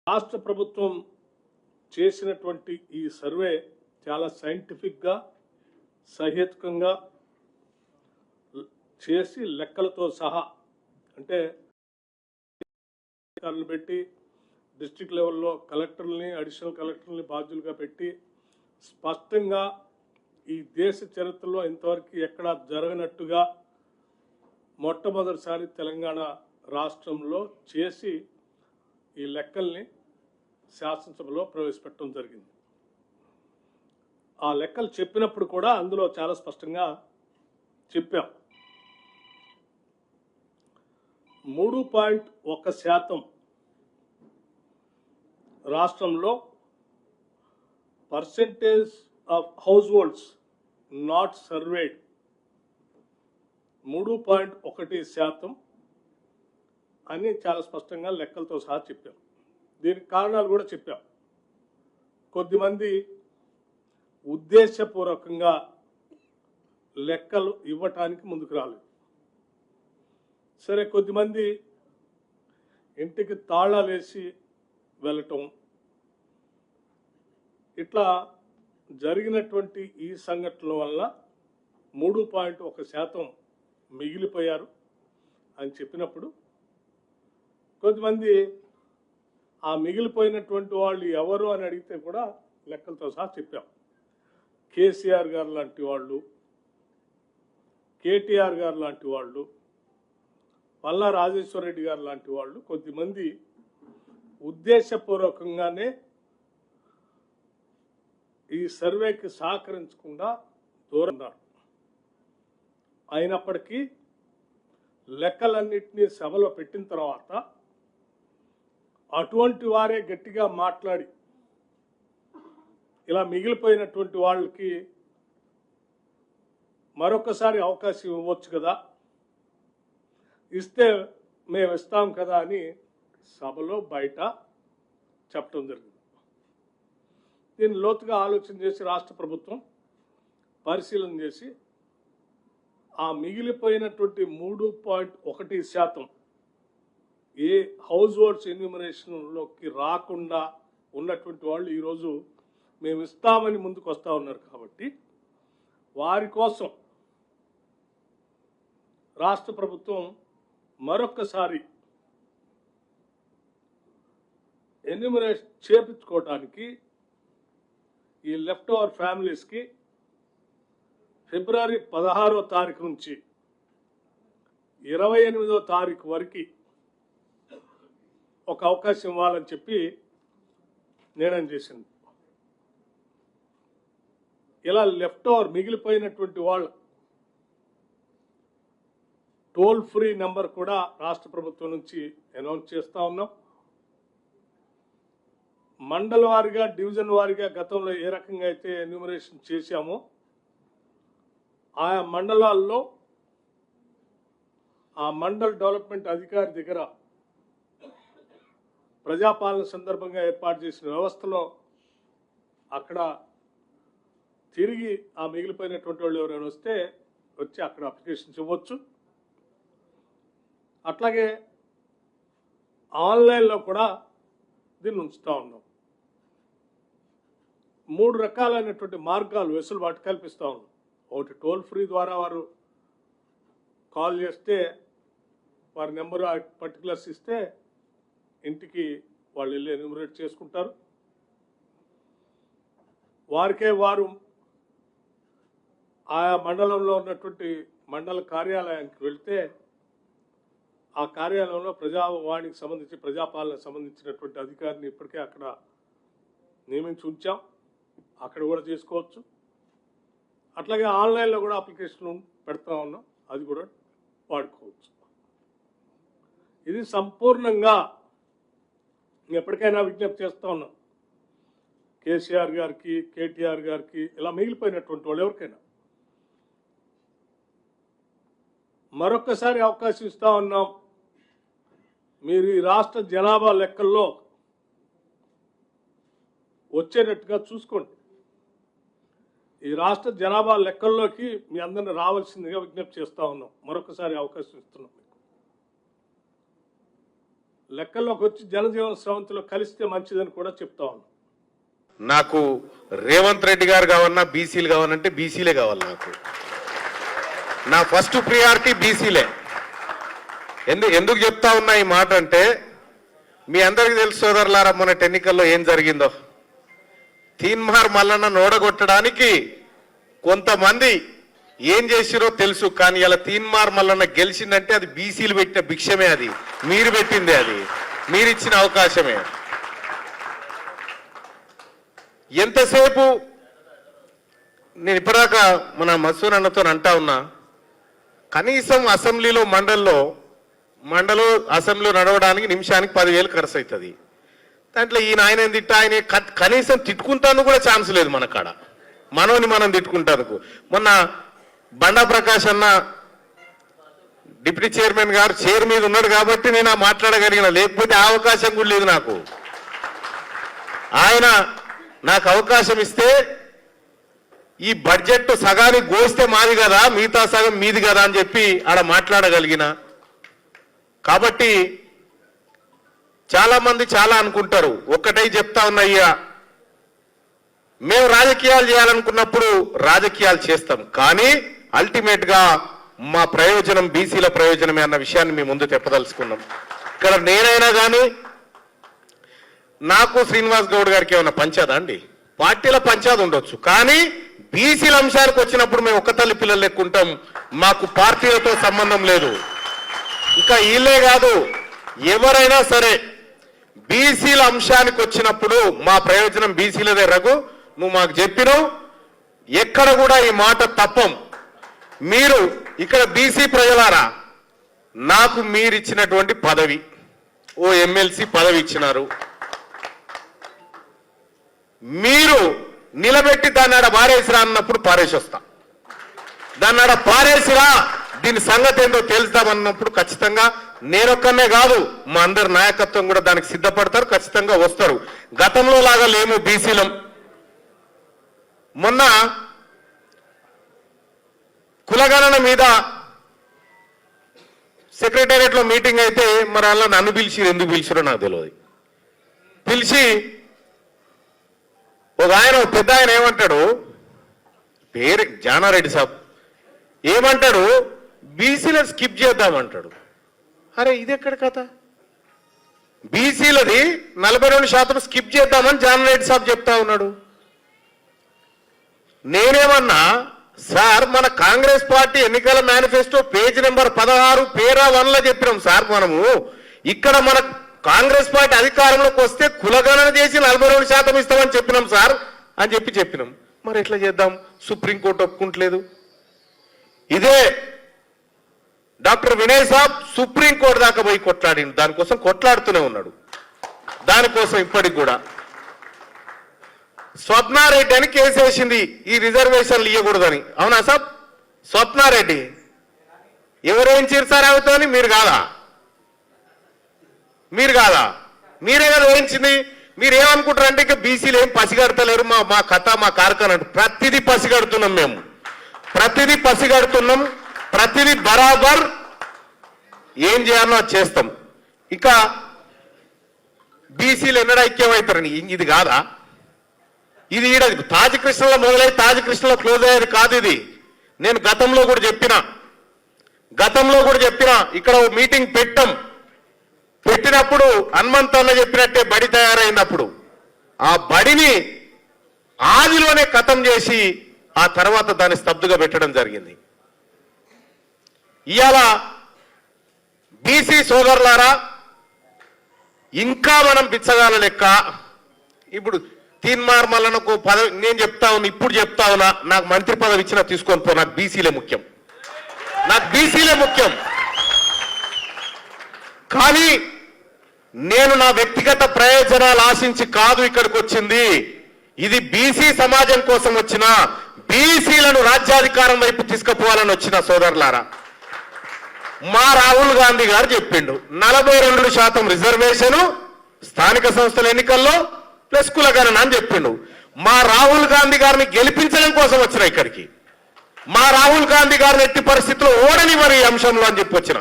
రాష్ట్ర ప్రభుత్వం చేసినటువంటి ఈ సర్వే చాలా సైంటిఫిక్గా సహేతుకంగా చేసి లెక్కలతో సహా అంటే పెట్టి డిస్ట్రిక్ట్ లెవెల్లో కలెక్టర్లని అడిషనల్ కలెక్టర్లని బాధ్యులుగా పెట్టి స్పష్టంగా ఈ దేశ చరిత్రలో ఇంతవరకు ఎక్కడా జరగనట్టుగా మొట్టమొదటిసారి తెలంగాణ రాష్ట్రంలో చేసి ఈ లెక్కల్ని శాసనసభలో ప్రవేశపెట్టడం జరిగింది. ఆ లెక్కలు చెప్పినప్పుడు కూడా అందులో చాలా స్పష్టంగా చెప్పాం. 3.1% రాష్ట్రంలో percentage of house holds not surveyed 3.1% అని చాలా స్పష్టంగా లెక్కలతో సహా చెప్పాం. దీనికి కారణాలు కూడా చెప్పాం. కొద్దిమంది ఉద్దేశపూర్వకంగా లెక్కలు ఇవ్వటానికి ముందుకు రాలేదు. సరే, కొద్దిమంది ఇంటికి తాళాలు వేసి వెళ్ళటం, ఇట్లా జరిగినటువంటి ఈ సంఘటనల వల్ల 3.1% మిగిలిపోయారు అని చెప్పినప్పుడు కొంతమంది ఆ మిగిలిపోయినటువంటి వాళ్ళు ఎవరు అని అడిగితే కూడా లెక్కలతో సహా చెప్పాం. కేసీఆర్ గారు లాంటి వాళ్ళు, కేటీఆర్ గారు లాంటి వాళ్ళు, పల్లా రాజేశ్వర రెడ్డి గారు లాంటి వాళ్ళు కొద్దిమంది ఉద్దేశపూర్వకంగానే ఈ సర్వేకి సహకరించకుండా దూరం ఉన్నారు. అయినప్పటికీ లెక్కలన్నింటినీ సభలో పెట్టిన తర్వాత అటువంటి వారే గట్టిగా మాట్లాడి ఇలా మిగిలిపోయినటువంటి వాళ్ళకి మరొకసారి అవకాశం ఇవ్వచ్చు కదా, ఇస్తే మేము ఇస్తాం కదా అని సభలో బయట చెప్పడం జరిగింది. దీన్ని లోతుగా ఆలోచన చేసి రాష్ట్ర ప్రభుత్వం పరిశీలన చేసి ఆ మిగిలిపోయినటువంటి 3.1% ఏ హౌస్ హోల్డ్స్ ఎన్యూమరేషన్లోకి రాకుండా ఉన్నటువంటి వాళ్ళు ఈరోజు మేము ఇస్తామని ముందుకు వస్తూ ఉన్నారు. కాబట్టి వారి కోసం రాష్ట్ర ప్రభుత్వం మరొక్కసారి ఎన్యూమరేషన్ చేపించుకోవటానికి ఈ లెఫ్ట్ ఓవర్ ఫ్యామిలీస్కి ఫిబ్రవరి 16వ తారీఖు నుంచి 28వ తారీఖు వరకు ఒక అవకాశం ఇవ్వాలని చెప్పి నిర్ణయం చేసింది. ఇలా లెఫ్ట్ ఓవర్ మిగిలిపోయినటువంటి వాళ్ళు టోల్ ఫ్రీ నెంబర్ కూడా రాష్ట్ర ప్రభుత్వం నుంచి అనౌన్స్ చేస్తూ ఉన్నాం. మండల వారీగా, డివిజన్ వారీగా గతంలో ఏ రకంగా అయితే ఎన్యూమరేషన్ చేశామో ఆయా మండలాల్లో ఆ మండల్ డెవలప్మెంట్ అధికారి దగ్గర ప్రజాపాలన సందర్భంగా ఏర్పాటు చేసిన వ్యవస్థలో అక్కడ తిరిగి ఆ మిగిలిపోయినటువంటి వాళ్ళు ఎవరైనా వస్తే వచ్చి అక్కడ అప్లికేషన్స్ ఇవ్వచ్చు. అట్లాగే ఆన్లైన్లో కూడా దీన్ని ఉంచుతూ ఉన్నాం. 3 రకాలైనటువంటి మార్గాలు వెసులుబాటు కల్పిస్తూ ఉన్నాం. ఒకటి, టోల్ ఫ్రీ ద్వారా వారు కాల్ చేస్తే వారి నెంబరు పర్టికులర్స్ ఇస్తే ఇంటికి వాళ్ళు వెళ్ళి ఎన్యూమరేట్ చేసుకుంటారు. వారికే వారు ఆయా మండలంలో ఉన్నటువంటి మండల కార్యాలయానికి వెళ్తే ఆ కార్యాలయంలో ప్రజావాణికి సంబంధించి ప్రజాపాలనకు సంబంధించినటువంటి అధికారిని ఇప్పటికే అక్కడ నియమించి ఉంచాం. అక్కడ కూడా చేసుకోవచ్చు. అట్లాగే ఆన్లైన్లో కూడా అప్లికేషన్ పెడతా ఉన్నాం, అది కూడా వాడుకోవచ్చు. ఇది సంపూర్ణంగా ఎప్పటికైనా విజ్ఞప్తి చేస్తూ ఉన్నాం. కేసీఆర్ గారికి, కేటీఆర్ గారికి, ఇలా మిగిలిపోయినటువంటి వాళ్ళు ఎవరికైనా మరొక్కసారి అవకాశం ఇస్తా ఉన్నాం. మీరు ఈ రాష్ట్ర జనాభా లెక్కల్లో వచ్చేటట్టుగా చూసుకోండి. ఈ రాష్ట్ర జనాభా లెక్కల్లోకి మీ అందరిని రావాల్సిందిగా విజ్ఞప్తి చేస్తూ ఉన్నాం. మరొకసారి అవకాశం ఇస్తున్నాం. లెక్కల్లోకి వచ్చి జనజీవన స్రవంతిలో కలిస్తే మంచిదని కూడా చెప్తా ఉన్నాం. నాకు రేవంత్ రెడ్డి గారు కావాలన్నా బీసీలు కావాలంటే బీసీలే కావాలి. నాకు నా ఫస్ట్ ప్రియారిటీ బీసీలే. ఎందుకు చెప్తా ఉన్నా ఈ మాట అంటే, మీ అందరికీ తెలుసు సోదరులారా, మొన్నటి ఎన్నికల్లో ఏం జరిగిందో. తీన్మార్ మల్లన్న నోడగొట్టడానికి కొంతమంది ఏం చేసిరో తెలుసు. కానీ ఇలా తీన్మార్ మల్లన్న గెలిచిందంటే అది బీసీలు పెట్టిన భిక్షమే, అది మీరు పెట్టిందే, అది మీరిచ్చిన అవకాశమే. ఎంతసేపు నేను ఇప్పటిదాకా మన మసూర్ అన్నతో అంటా ఉన్నా, కనీసం అసెంబ్లీలో మండలో అసెంబ్లీలో నడవడానికి నిమిషానికి 10,000 ఖర్చు అవుతుంది. దాంట్లో ఈయన ఆయన తిట్ట ఆయన కనీసం తిట్టుకుంటాను కూడా ఛాన్స్ లేదు మన కాడ, మనోని మనం తిట్టుకుంటాను. మొన్న బండా ప్రకాష్ అన్న డిప్యూటీ చైర్మన్ గారు చైర్ మీద ఉన్నాడు కాబట్టి నేను మాట్లాడగలిగిన, లేకపోతే ఆ అవకాశం కూడా లేదు నాకు. ఆయన నాకు అవకాశం ఇస్తే ఈ బడ్జెట్ సగానికి గోస్తే మాది కదా, మిగతా సగం మీది కదా అని చెప్పి ఆడ మాట్లాడగలిగిన. కాబట్టి చాలా మంది చాలా అనుకుంటారు. ఒక్కటై చెప్తా ఉన్నయ్యా, మేము రాజకీయాలు చేయాలనుకున్నప్పుడు రాజకీయాలు చేస్తాం, కానీ అల్టిమేట్ గా మా ప్రయోజనం బీసీల ప్రయోజనమే అన్న విషయాన్ని మీ ముందు చెప్పదలుచుకున్నాం. ఇక్కడ నేనైనా కానీ నాకు శ్రీనివాస్ గౌడ్ గారికి ఏమైనా పంచాదా అండి? పార్టీల పంచాది ఉండొచ్చు, కానీ బీసీల అంశానికి వచ్చినప్పుడు మేము ఒక్క తల్లి పిల్లలు లెక్కుంటాం. మాకు పార్టీలతో సంబంధం లేదు. ఇంకా వీళ్ళే కాదు, ఎవరైనా సరే బీసీల అంశానికి వచ్చినప్పుడు మా ప్రయోజనం బీసీలదే. రఘు, నువ్వు మాకు చెప్పినావు, ఎక్కడ కూడా ఈ మాట తప్పం. మీరు ఇక్కడ బీసీ ప్రజలారా, నాకు మీరిచ్చినటువంటి పదవి, ఓ ఎమ్మెల్సీ పదవి ఇచ్చినారు, మీరు నిలబెట్టి దాన్ని ఆడ పారేసిరా అన్నప్పుడు పారేసి వస్తా. దాన్ని ఆడ పారేసిరా, దీని సంగతి ఏందో తెలుస్తామన్నప్పుడు ఖచ్చితంగా నేనొక్కనే కాదు, మా అందరి నాయకత్వం కూడా దానికి సిద్ధపడతారు, ఖచ్చితంగా వస్తారు. గతంలో లాగా లేము బీసీలం. మొన్న కులగణన మీద సెక్రటేరియట్ లో మీటింగ్ అయితే మరి అలా నన్ను పిలిచిరు, ఎందుకు పిలిచిరో నాకు తెలియదు. పిలిచి ఒక ఆయన, పెద్ద ఆయన ఏమంటాడు, పేరు జానారెడ్డి సాబ్, ఏమంటాడు, బీసీలను స్కిప్ చేద్దామంటాడు. అరే ఇది ఎక్కడ కథ? బీసీలది 42% స్కిప్ చేద్దామని జానారెడ్డి సాబ్ చెప్తా ఉన్నాడు. నేనేమన్నా, సార్ మన కాంగ్రెస్ పార్టీ ఎన్నికల మేనిఫెస్టో పేజ్ నెంబర్ 16 పేరా 1లో చెప్పినాం సార్. మనము ఇక్కడ మన కాంగ్రెస్ పార్టీ అధికారంలోకి వస్తే కులగణన చేసి 42% ఇస్తామని చెప్పినాం సార్ అని చెప్పినాం. మరి ఎట్లా చేద్దాం? సుప్రీంకోర్టు ఒప్పుకుంటలేదు. ఇదే డాక్టర్ వినయ్ సాబ్ సుప్రీంకోర్టు దాకా పోయి కొట్లాడి, దానికోసం కొట్లాడుతూనే ఉన్నాడు. దానికోసం ఇప్పటికి కూడా స్వప్నారెడ్డి అని కేసు వేసింది, ఈ రిజర్వేషన్లు ఇవ్వకూడదని. అవునా సాబ్? స్వప్నారెడ్డి ఎవరేం చేశారు అవుతాని? మీరు కాదా? మీరే కదా వేయించింది. మీరేమనుకుంటారు అంటే ఇక బీసీలు ఏం పసిగడతలేరు, మా కథ మా కార్ఖాన. ప్రతిదీ పసిగడుతున్నాం, మేము ప్రతిదీ పసిగడుతున్నాం, ప్రతిదీ బరాబర్ ఏం చేయాలో అది చేస్తాం. ఇక బీసీలు ఎన్నడ ఐక్యమవుతారని ఇది కాదా? ఇది ఈడ తాజ్ కృష్ణలో మొదలై తాజ్ కృష్ణలో క్లోజ్ అయ్యేది కాదు. ఇది నేను గతంలో కూడా చెప్పిన ఇక్కడ మీటింగ్ పెట్టినప్పుడు హనుమంత్ అన్న చెప్పినట్టే బడి తయారైనప్పుడు ఆ బడిని ఆదిలోనే ఖతం చేసి ఆ తర్వాత దాన్ని స్తబ్దుగా పెట్టడం జరిగింది. ఇవాళ బీసీ సోదరులారా, ఇంకా మనం బిచ్చగాల లెక్క ఇప్పుడు తీన్మార్ మల్లన్నకు పదవి నేను చెప్తా ఉన్నా, ఇప్పుడు చెప్తా ఉన్నా, నాకు మంత్రి పదవి ఇచ్చినా తీసుకొని పో, నాకు బీసీలే ముఖ్యం. కానీ నేను నా వ్యక్తిగత ప్రయోజనాలు ఆశించి కాదు ఇక్కడికి వచ్చింది. ఇది బీసీ సమాజం కోసం వచ్చిన, బీసీలను రాజ్యాధికారం వైపు తీసుకుపోవాలని వచ్చిన సోదరులారా. మా రాహుల్ గాంధీ గారు చెప్పిండు 42% రిజర్వేషన్ స్థానిక సంస్థల ఎన్నికల్లో ప్లస్ కులగణన అని చెప్పిండు. మా రాహుల్ గాంధీ గారిని గెలిపించడం కోసం వచ్చిన ఇక్కడికి. మా రాహుల్ గాంధీ గారిని ఎట్టి పరిస్థితుల్లో ఓడని మరి ఈ అంశంలో అని చెప్పి వచ్చిన.